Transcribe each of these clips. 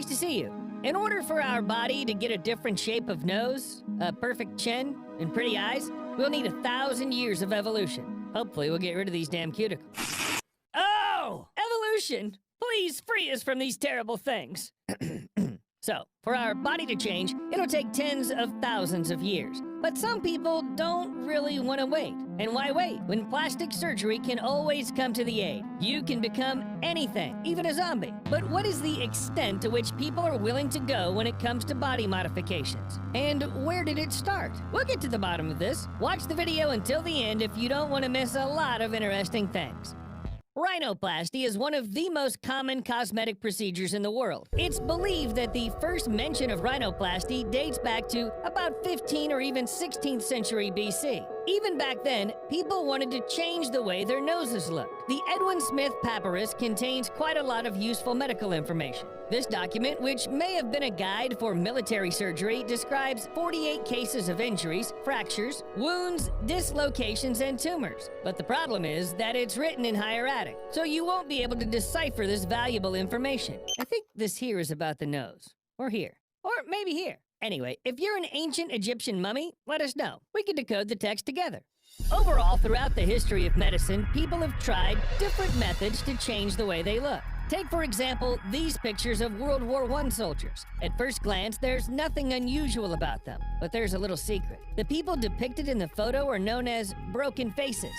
nice to see you. In order for our body to get a different shape of nose, a perfect chin, and pretty eyes, we'll need 1,000 years of evolution. Hopefully we'll get rid of these damn cuticles. Oh! Evolution! Please free us from these terrible things. So, for our body to change, it'll take tens of thousands of years. But some people don't really want to wait. And why wait when plastic surgery can always come to the aid? You can become anything, even a zombie. But what is the extent to which people are willing to go when it comes to body modifications? And where did it start? We'll get to the bottom of this. Watch the video until the end if you don't want to miss a lot of interesting things. Rhinoplasty is one of the most common cosmetic procedures in the world. It's believed that the first mention of rhinoplasty dates back to about 15th or even 16th century BC. Even back then, people wanted to change the way their noses looked. The Edwin Smith Papyrus contains quite a lot of useful medical information. This document, which may have been a guide for military surgery, describes 48 cases of injuries, fractures, wounds, dislocations, and tumors. But the problem is that it's written in hieratic, so you won't be able to decipher this valuable information. I think this here is about the nose. Or here. Or maybe here. Anyway, if you're an ancient Egyptian mummy, let us know. We can decode the text together. Overall, throughout the history of medicine, people have tried different methods to change the way they look. Take, for example, these pictures of World War I soldiers. At first glance, there's nothing unusual about them, but there's a little secret. The people depicted in the photo are known as broken faces.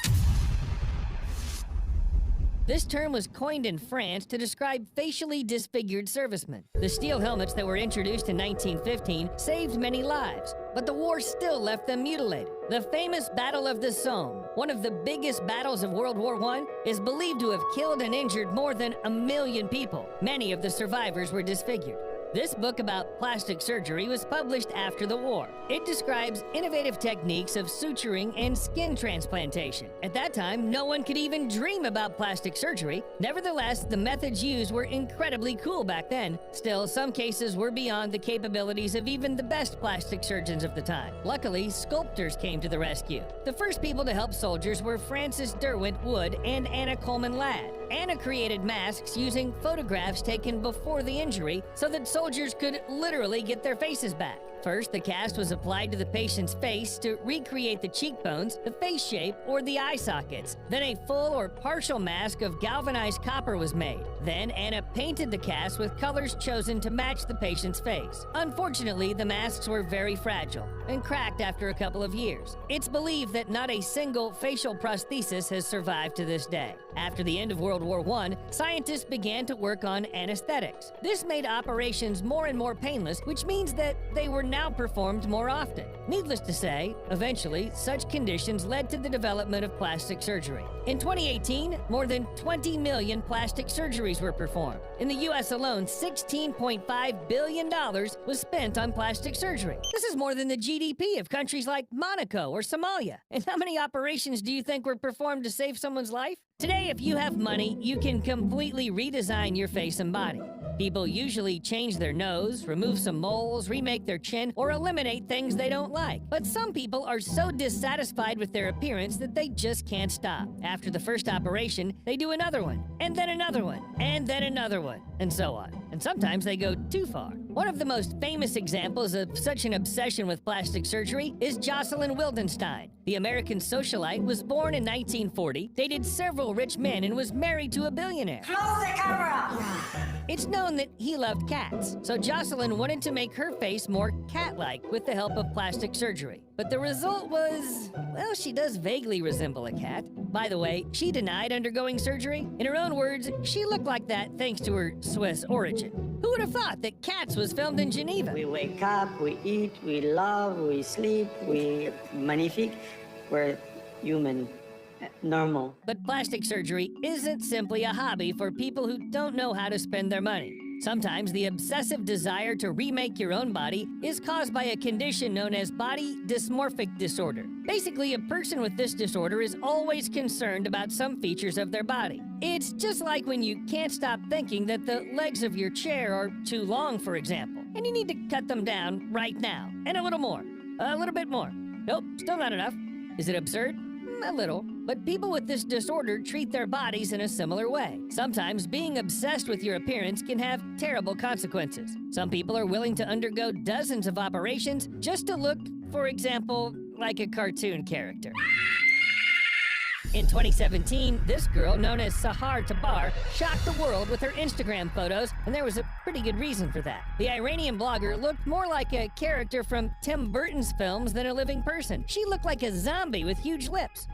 This term was coined in France to describe facially disfigured servicemen. The steel helmets that were introduced in 1915 saved many lives, but the war still left them mutilated. The famous Battle of the Somme, one of the biggest battles of World War I, is believed to have killed and injured more than 1 million people. Many of the survivors were disfigured. This book about plastic surgery was published after the war. It describes innovative techniques of suturing and skin transplantation. At that time, no one could even dream about plastic surgery. Nevertheless, the methods used were incredibly cool back then. Still, some cases were beyond the capabilities of even the best plastic surgeons of the time. Luckily, sculptors came to the rescue. The first people to help soldiers were Frances Derwent Wood and Anna Coleman Ladd. Anna created masks using photographs taken before the injury so that soldiers could literally get their faces back. First, the cast was applied to the patient's face to recreate the cheekbones, the face shape, or the eye sockets. Then a full or partial mask of galvanized copper was made. Then Anna painted the cast with colors chosen to match the patient's face. Unfortunately, the masks were very fragile and cracked after a couple of years. It's believed that not a single facial prosthesis has survived to this day. After the end of World War I, scientists began to work on anesthetics. This made operations more and more painless, which means that they were now performed more often. Needless to say, eventually, such conditions led to the development of plastic surgery. In 2018, more than 20 million plastic surgeries were performed. In the US alone, $16.5 billion was spent on plastic surgery. This is more than the GDP of countries like Monaco or Somalia. And how many operations do you think were performed to save someone's life? Today, if you have money, you can completely redesign your face and body. People usually change their nose, remove some moles, remake their chin, or eliminate things they don't like. But some people are so dissatisfied with their appearance that they just can't stop. After the first operation, they do another one, and then another one, and then another one, and so on. And sometimes they go too far. One of the most famous examples of such an obsession with plastic surgery is Jocelyn Wildenstein. The American socialite was born in 1940, dated several rich men, and was married to a billionaire. Close the camera! It's known that he loved cats, so Jocelyn wanted to make her face more cat-like with the help of plastic surgery. But the result was, well, she does vaguely resemble a cat. By the way, she denied undergoing surgery. In her own words, she looked like that thanks to her Swiss origin. Who would have thought that Cats was filmed in Geneva? We wake up, we eat, we love, we sleep, we magnifique. We're human. Normal. But plastic surgery isn't simply a hobby for people who don't know how to spend their money. Sometimes the obsessive desire to remake your own body is caused by a condition known as body dysmorphic disorder. Basically, a person with this disorder is always concerned about some features of their body. It's just like when you can't stop thinking that the legs of your chair are too long, for example, and you need to cut them down right now. And a little more. A little bit more. Nope, still not enough. Is it absurd? A little. But people with this disorder treat their bodies in a similar way. Sometimes being obsessed with your appearance can have terrible consequences. Some people are willing to undergo dozens of operations just to look, for example, like a cartoon character. In 2017, this girl, known as Sahar Tabar, shocked the world with her Instagram photos, and there was a pretty good reason for that. The Iranian blogger looked more like a character from Tim Burton's films than a living person. She looked like a zombie with huge lips.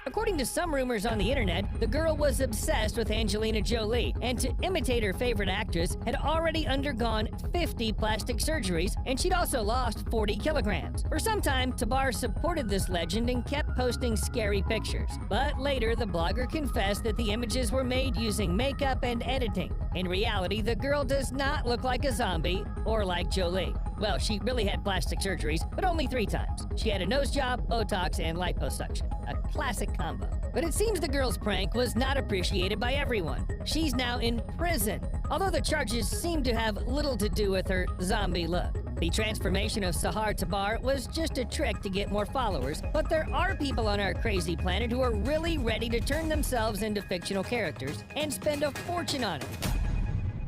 According to some rumors on the internet, the girl was obsessed with Angelina Jolie, and to imitate her favorite actress, had already undergone 50 plastic surgeries, and she'd also lost 40 kilograms. For some time, Tabar supported this legend and kept posting scary pictures. But later, the blogger confessed that the images were made using makeup and editing. In reality, the girl does not look like a zombie or like Jolie. Well, she really had plastic surgeries, but only 3 times. She had a nose job, Botox, and liposuction. A classic combo. But it seems the girl's prank was not appreciated by everyone. She's now in prison, although the charges seem to have little to do with her zombie look. The transformation of Sahar Tabar was just a trick to get more followers, but there are people on our crazy planet who are really ready to turn themselves into fictional characters and spend a fortune on it.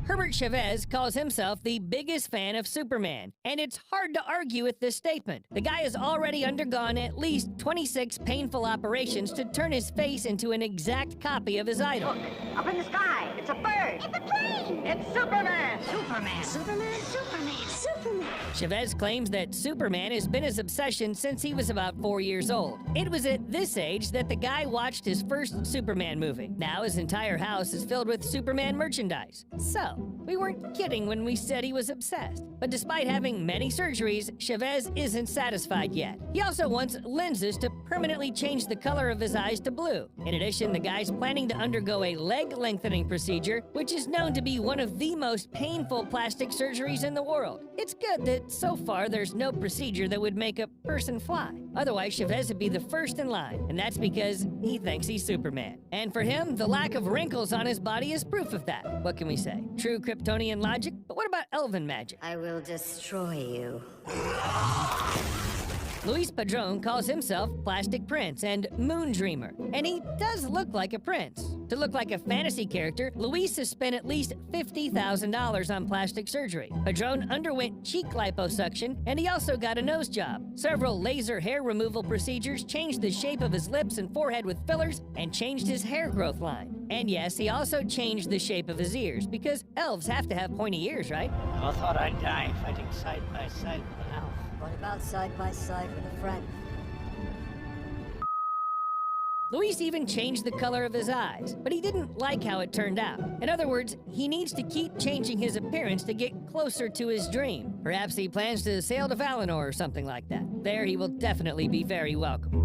Herbert Chavez calls himself the biggest fan of Superman, and it's hard to argue with this statement. The guy has already undergone at least 26 painful operations to turn his face into an exact copy of his idol. Look, up in the sky, it's a bird. It's a plane. It's Superman. Superman. Superman. Superman. Superman. Chavez claims that Superman has been his obsession since he was about 4 years old. It was at this age that the guy watched his first Superman movie. Now his entire house is filled with Superman merchandise. So, we weren't kidding when we said he was obsessed. But despite having many surgeries, Chavez isn't satisfied yet. He also wants lenses to permanently change the color of his eyes to blue. In addition, the guy's planning to undergo a leg lengthening procedure, which is known to be one of the most painful plastic surgeries in the world. It's good that so far there's no procedure that would make a person fly. Otherwise, Chavez would be the first in line, and that's because he thinks he's Superman. And for him, the lack of wrinkles on his body is proof of that. What can we say? True Kryptonian logic? But what about elven magic? I will destroy you. Luis Padron calls himself Plastic Prince and Moon Dreamer, and he does look like a prince. To look like a fantasy character, Luis has spent at least $50,000 on plastic surgery. Padron underwent cheek liposuction, and he also got a nose job. Several laser hair removal procedures changed the shape of his lips and forehead with fillers, and changed his hair growth line. And yes, he also changed the shape of his ears, because elves have to have pointy ears, right? I thought I'd die fighting side by side with an elf. What about side by side with a friend? Luis even changed the color of his eyes, but he didn't like how it turned out. In other words, he needs to keep changing his appearance to get closer to his dream. Perhaps he plans to sail to Valinor or something like that. There he will definitely be very welcome.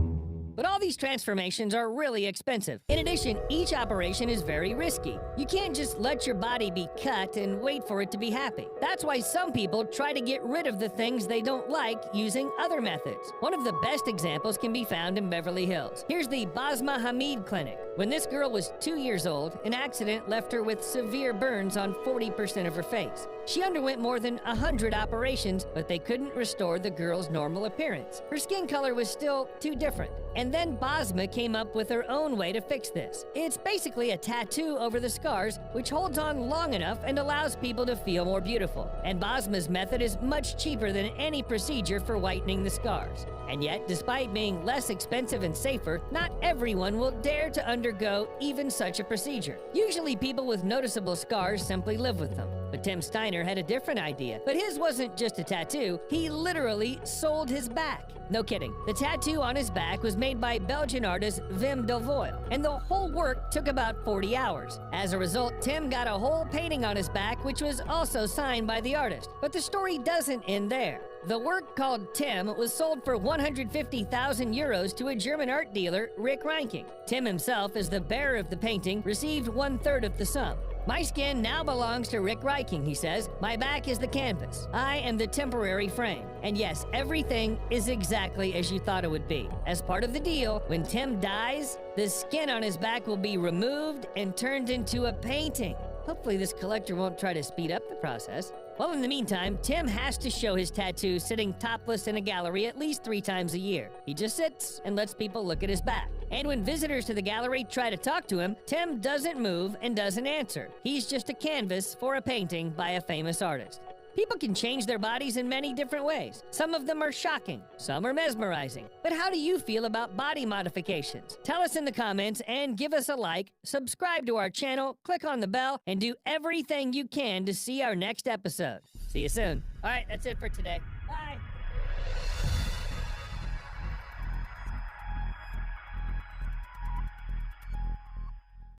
But all these transformations are really expensive. In addition, each operation is very risky. You can't just let your body be cut and wait for it to be happy. That's why some people try to get rid of the things they don't like using other methods. One of the best examples can be found in Beverly Hills. Here's the Basma Hamid Clinic. When this girl was 2 years old, an accident left her with severe burns on 40% of her face. She underwent more than 100 operations, but they couldn't restore the girl's normal appearance. Her skin color was still too different. And then Basma came up with her own way to fix this. It's basically a tattoo over the scars, which holds on long enough and allows people to feel more beautiful. And Basma's method is much cheaper than any procedure for whitening the scars. And yet, despite being less expensive and safer, not everyone will dare to undergo even such a procedure. Usually people with noticeable scars simply live with them. But Tim Steiner had a different idea. But his wasn't just a tattoo, he literally sold his back. No kidding. The tattoo on his back was made by Belgian artist Wim Delvoye, and the whole work took about 40 hours. As a result, Tim got a whole painting on his back, which was also signed by the artist. But the story doesn't end there. The work, called Tim, was sold for 150,000 euros to a German art dealer, Rick Reinking. Tim himself, as the bearer of the painting, received 1/3 of the sum. "My skin now belongs to Rick Reinking," he says. "My back is the canvas. I am the temporary frame." And yes, everything is exactly as you thought it would be. As part of the deal, when Tim dies, the skin on his back will be removed and turned into a painting. Hopefully this collector won't try to speed up the process. Well, in the meantime, Tim has to show his tattoo sitting topless in a gallery at least 3 times a year. He just sits and lets people look at his back. And when visitors to the gallery try to talk to him, Tim doesn't move and doesn't answer. He's just a canvas for a painting by a famous artist. People can change their bodies in many different ways. Some of them are shocking, some are mesmerizing. But how do you feel about body modifications? Tell us in the comments and give us a like, subscribe to our channel, click on the bell, and do everything you can to see our next episode. See you soon. All right, that's it for today. Bye.